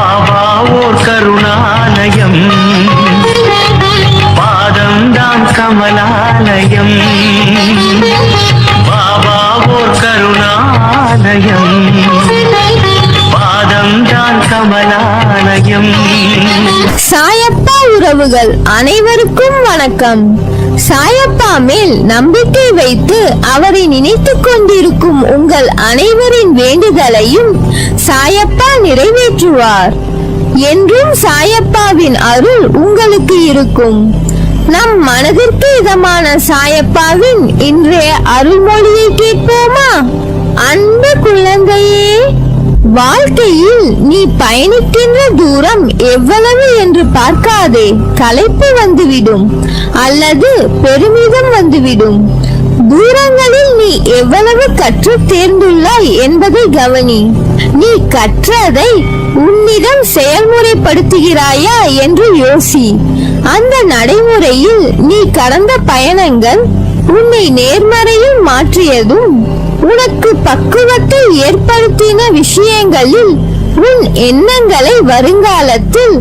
பாபா ஓர் கருணாலயம், பாதம்தான் கமலாலயம். பாபா ஓர் கருணாலயம், பாதம்தான் கமலாலயம். சாயப்பா உறவுகள் அனைவருக்கும் வணக்கம். சாயப்பா மேல் நம்பிக்கை வைத்து அவரை நினைத்துக் கொண்டிருக்கும் உங்கள் அனைவரின் வேண்டுதலையும் சாயப்பா நிறைவேற்றுவார். என்றும் சாயப்பாவின் அருள் உங்களுக்கு இருக்கும். நம் மனதிற்கு இதமான சாயப்பாவின் இன்றைய அருள்மொழியை கேட்போமா? அன்பு குழந்தையே, வாழ்க்கையில் நீ பயணிக்கின்ற தூரம் எவ்வளவு என்று பார்க்காதே. களைப்பு வந்துவிடும் அல்லது பெருமிதம் வந்துவிடும். தூரங்களில் நீ எவ்வளவு கற்று தேர்ந்துள்ளாய் என்பதை கவனி. நீ கற்றதை உன்னிடம் செயல்முறைப்படுத்துகிறாயா என்று யோசி. அந்த நடைமுறையில் நீ கடந்த பயணங்கள் உன்னை நேர்மறையில் மாற்றியதும், உனக்கு பக்குவத்தை ஏற்படுத்தின விஷயங்களில் உன் எண்ணங்களை வருங்காலத்தில்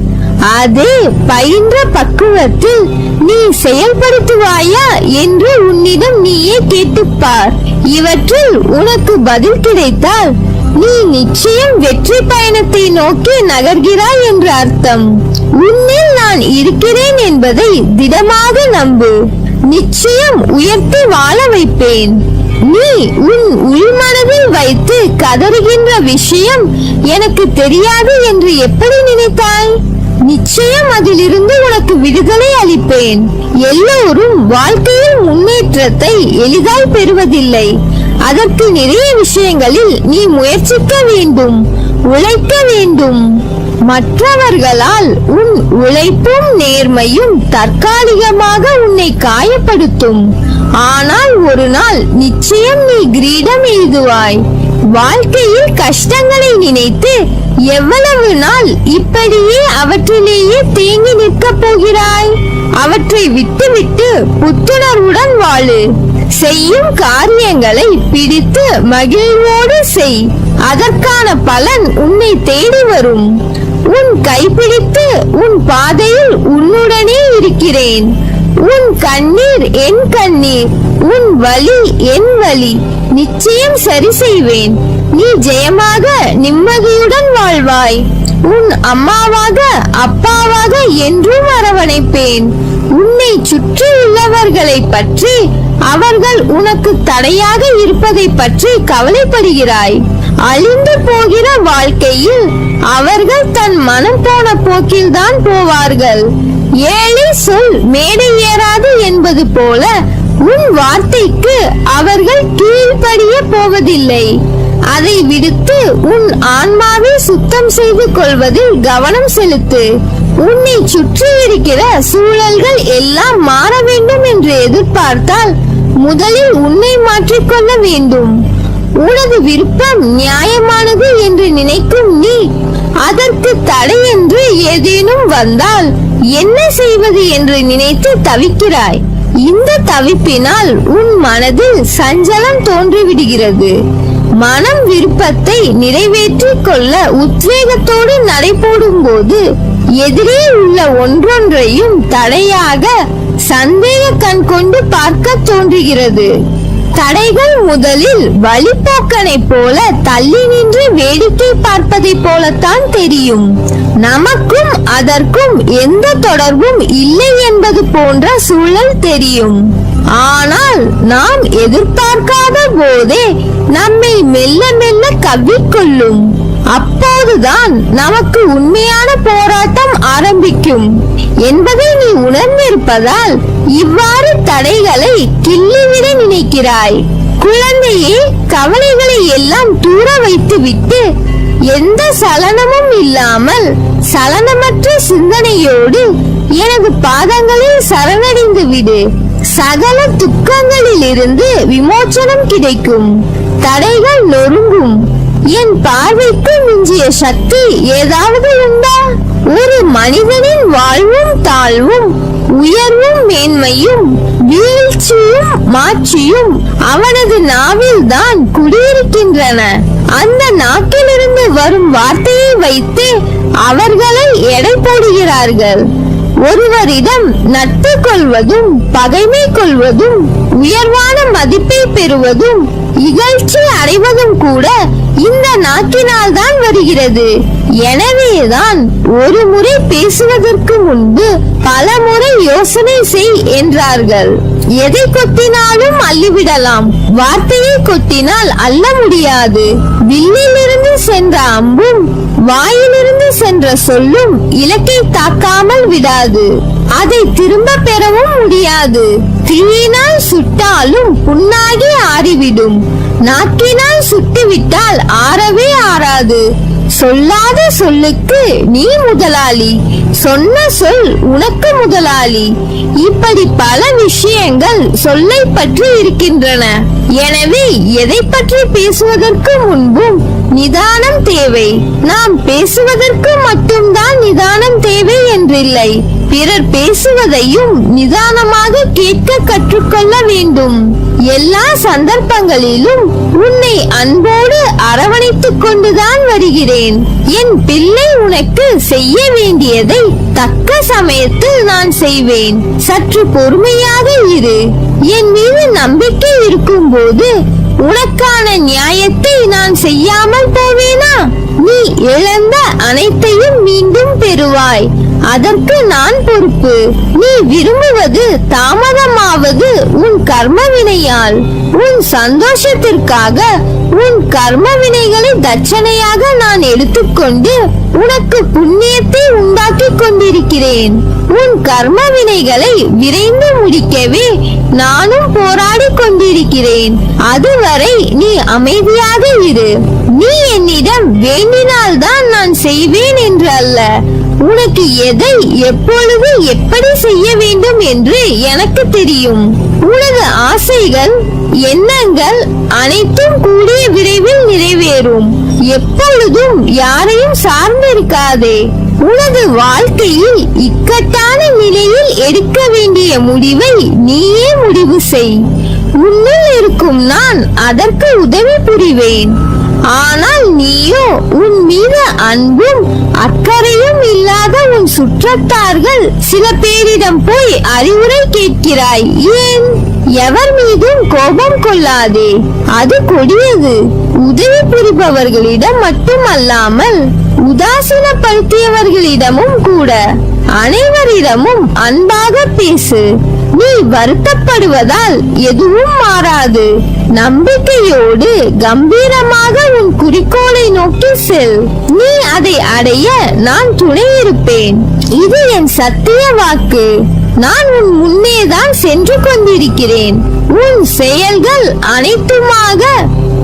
அதே பயின்ற பக்குவத்தில் நீ செயல்படுத்துவாயா என்று உன்னிடம் நீயே கேட்டுப்பார். இவற்றில் உனக்கு பதில் கிடைத்தால் நீ நிச்சயம் வெற்றி பயணத்தை நோக்கி நகர்கிறாய் என்று அர்த்தம். உன்னில் நான் இருக்கிறேன் என்பதை திடமாக நம்பு. நிச்சயம் உயர்த்தி வாழ வைப்பேன். நீ உன் உள்மனதில் வைத்து கதறுகின்ற விஷயம் எனக்கு தெரியாது என்று எப்படி நினைத்தாய்? நிச்சயம் அதிலிருந்து உனக்கு விடுதலை அளிப்பேன். எல்லோரும் வாழ்க்கையில் முன்னேற்றத்தை எளிதாய் பெறுவதில்லை. அதற்கு நிறைய விஷயங்களில் நீ முயற்சிக்க வேண்டும், உழைக்க வேண்டும். மற்றவர்களால் உன் உழைப்பும் நேர்மையும் தற்காலிகமாக உன்னை காயப்படுத்தும். ஆனால் ஒரு நாள் நிச்சயம் நீ கிரீடம் எழுதுவாய். வாழ்க்கையில் கஷ்டங்களை நினைத்து எவ்வளவு நாள் இப்படியே அவற்றிலேயே தேங்கி நிற்கப் போகிறாய்? அவற்றை விட்டுவிட்டு புத்துணர்வுடன் வாழு. செய்யும் காரியங்களை பிடித்து மகிழ்வோடு செய். அதற்கான பலன் உன்னை தேடி வரும். உன் கைப்பிடித்து உன் பாதையில் உன்னுடனே இருக்கிறேன். உன் கண்ணீர் என் கண்ணீர், உன் வலி என் வலி. நிச்சயம் சரி செய்வேன். நீ ஜெயமாக நிம்மதியுடன் வாழ்வாய். உன் அம்மாவாக அப்பாவாக என்றும் அரவணைப்பேன். உன்னை சுற்றி உள்ளவர்களை பற்றி, அவர்கள் உனக்கு தடையாக இருப்பதை பற்றி கவலைப்படுகிறாய். அழிந்து போகிற வாழ்க்கையில் அவர்கள் தன் மனம் போன போக்கில் தான் போவார்கள். ஏழை சொல் மேடை ஏறாது என்பது போல உன் வார்த்தைக்கு அவர்கள் கீழ்ப்படிய போவதில்லை. அதை விடுத்து உன் ஆன்மாவை சுத்தம் செய்து கொள்வதில் கவனம் செலுத்து. உன்னை சுற்றி இருக்கிற சூழல்கள் எல்லாம் மாற வேண்டும் என்று எதிர்பார்த்தால் முதலில் உன்னை மாற்றிக்கொள்ள வேண்டும். உனது விருப்பம் நியாயமானது என்று நினைக்கும் நீ, அதற்கு தடை என்று ஏதேனும் வந்தால் என்ன செய்வது என்று நினைத்து தவிக்கிறாய். இந்த தவிப்பினால் உன் மனதில் சஞ்சலம் தோன்றிவிடுகிறது. மனம் விருப்பத்தை நிறைவேற்றிக் கொள்ள உத்வேகத்தோடு நடைபோடும் போது எதிரே உள்ள ஒன்றொன்றையும் தடையாக சந்தேக கண் கொண்டு பார்க்க தோன்றுகிறது. தடைகள் முதலில் வழிபோக்கனை போல தள்ளி நின்று வேடிக்கை பார்ப்பதை போலத்தான் தெரியும். நமக்கும் அதற்கும் எந்த தொடர்பும் இல்லை என்பது போன்ற சூழல் தெரியும். ஆனால் நாம் எதிர்பார்க்காத போதே நம்மை மெல்ல மெல்ல கவ்விக்கொள்ளும். அப்போதுதான் நமக்கு உண்மையான போராட்டம் ஆரம்பிக்கும் என்பதை நீ உணர்ந்திருப்பதால் இவ்வாறு தடைகளை கிள்ளிவிட நினைக்கிறாய். குழந்தையே, கவலைகளை எல்லாம் தூர வைத்து விட்டு எந்த சலனமும் இல்லாமல் சலனமற்ற சிந்தனையோடு எனது பாதங்களில் சரணடைந்து விடு. சகல துக்கங்களில் இருந்து விமோச்சனம் கிடைக்கும். தடைகள் நொறுங்கும். என் பார்வைக்கு மிஞ்சிய சக்தி ஏதாவது உண்டா? ஒரு மனிதனின் வாழ்வும் தாழ்வும், உயர்வும் மேன்மையும், வீழ்ச்சியும் மாட்சியும் அவனது நாவில் தான் குடியிருக்கின்றன. அந்த நாக்கிலிருந்து வரும் வார்த்தையை வைத்து அவர்களை எடை போடுகிறார்கள். ஒருவரிடம் நட்பு கொள்வதும் பகைமை கொள்வதும் உயர்வான மதிப்பை பெறுவதும் இகழ்ச்சி அடைவதும் கூட இந்த நாக்கினால் தான் வருகிறது. எனவேதான் ஒரு முறை பேசுவதற்கு முன்பு பல முறை யோசனை செய் என்றார்கள். எதை கொட்டினாலும் அள்ளிவிடலாம், வார்த்தையை கொட்டினால் அள்ள முடியாது. வில்லிலிருந்து சென்ற அம்பும் வாயிலிருந்து சென்ற சொல்லும் இலக்கை தாக்காமல் விடாது, அதை திரும்ப பெறவும் முடியாது. தீயினால் சுட்டாலும் புண்ணாகி ஆறிவிடும், நாக்கினால் சுட்டுவிட்டால் ஆறவே ஆறாது. சொல்லாத சொல்லுக்கு நீ முதலாளி, சொன்ன சொல் உனக்கு முதலாளி. இப்படி பல விஷயங்கள் சொல்லை பற்றி இருக்கின்றன. எனவே எதை பற்றி பேசுவதற்கு முன்பும் நிதானம் தேவை. நாம் பேசுவதற்கு மட்டும்தான் நிதானம் தேவை என்றில்லை, பிறர் பேசுவதையும் நிதானமாக கேட்க கற்றுக்கொள்ள வேண்டும். எல்லா சந்தர்ப்பங்களிலும் உன்னை அன்போடு அரவணைத்துக் கொண்டுதான் வருகிறேன். என் பிள்ளை, உனக்கு செய்ய வேண்டியதை தக்க சமயத்தில் நான் செய்வேன். சற்று பொறுமையாக இரு. என் மீது நம்பிக்கை இருக்கும் போது உனக்கான நியாயத்தை நான் செய்யாமல் போவேனா? நீ இழந்த அனைத்தையும் மீண்டும் பெறுவாய், அதற்கு நான் பொறுப்பு. நீ விரும்புவது தாமதமாவது உன் கர்ம வினையால். உன் சந்தோஷத்திற்காக உன் கர்ம வினைகளை தட்சணையாக நான் எடுத்துக்கொண்டு உனக்கு புண்ணியத்தை உண்டாக்கிக் கொண்டிருக்கிறேன். உன் கர்ம வினைகளை விரைந்து முடிக்கவே நானும் போராடி கொண்டிருக்கிறேன். அதுவரை நீ அமைதியாக இரு. நீ என்னிடம் வேண்டினால்தான் நான் செய்வேன் என்று அல்ல. உனக்கு எதை எப்பொழுது எப்படி செய்ய வேண்டும் என்று எனக்கு தெரியும். உனது ஆசைகள் எண்ணங்கள் அனைத்தும் கூடிய விரைவில் நிறைவேறும். எப்பொழுதும் யாரையும் சார்ந்திருக்காதே. உனது வாழ்க்கையில் இக்கட்டான நிலையில் எடுக்க வேண்டிய முடிவை நீயே முடிவு செய். உன்னில் இருக்கும் நான் அதற்கு உதவி புரிவேன். ஆனால் நீயோ உன் மீது அன்பும் அக்கறையும் இல்லாத உன் சுற்றத்தார்கள் சில பேரிடம் போய் அறிவுரை கேட்கிறாய். ஏன்? எவர் மீதும் கோபம் கொள்ளாதே, அது கொடியது. உதவி புரிபவர்களிடம் மட்டுமல்லாமல் உதாசீனப்படுத்தியவர்களிடமும் கூட அனைவரிடமும் அன்பாக பேசு. நீ வருத்தப்படுவதால் எதுவும் மாறாது. நம்பிக்கையோடு கம்பீரமாக உன் குறிக்கோளை நோக்கி செல். நீ அதை அடைய நான் துணை இருப்பேன். இது என் சத்திய வாக்கு. நான் உன் முன்னேதான் சென்று கொண்டிருக்கிறேன். உன் செயல்கள் அனைத்துமாக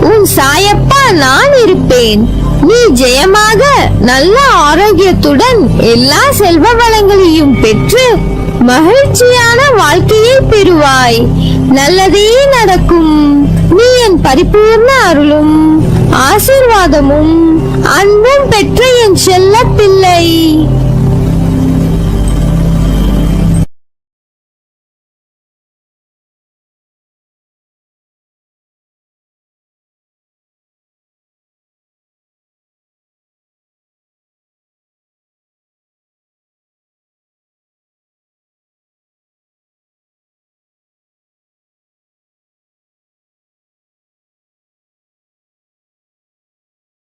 உன் சாயப்பா நான் இருப்பேன். நீ ஜெயமாக நல்ல ஆரோக்கியத்துடன் எல்லா செல்வ வளங்களையும் பெற்று மகிழ்ச்சியான வாழ்க்கையை பெறுவாய். நல்லதே நடக்கும். நீ என் பரிபூர்ண அருளும் ஆசீர்வாதமும் அன்பும் பெற்ற என் செல்ல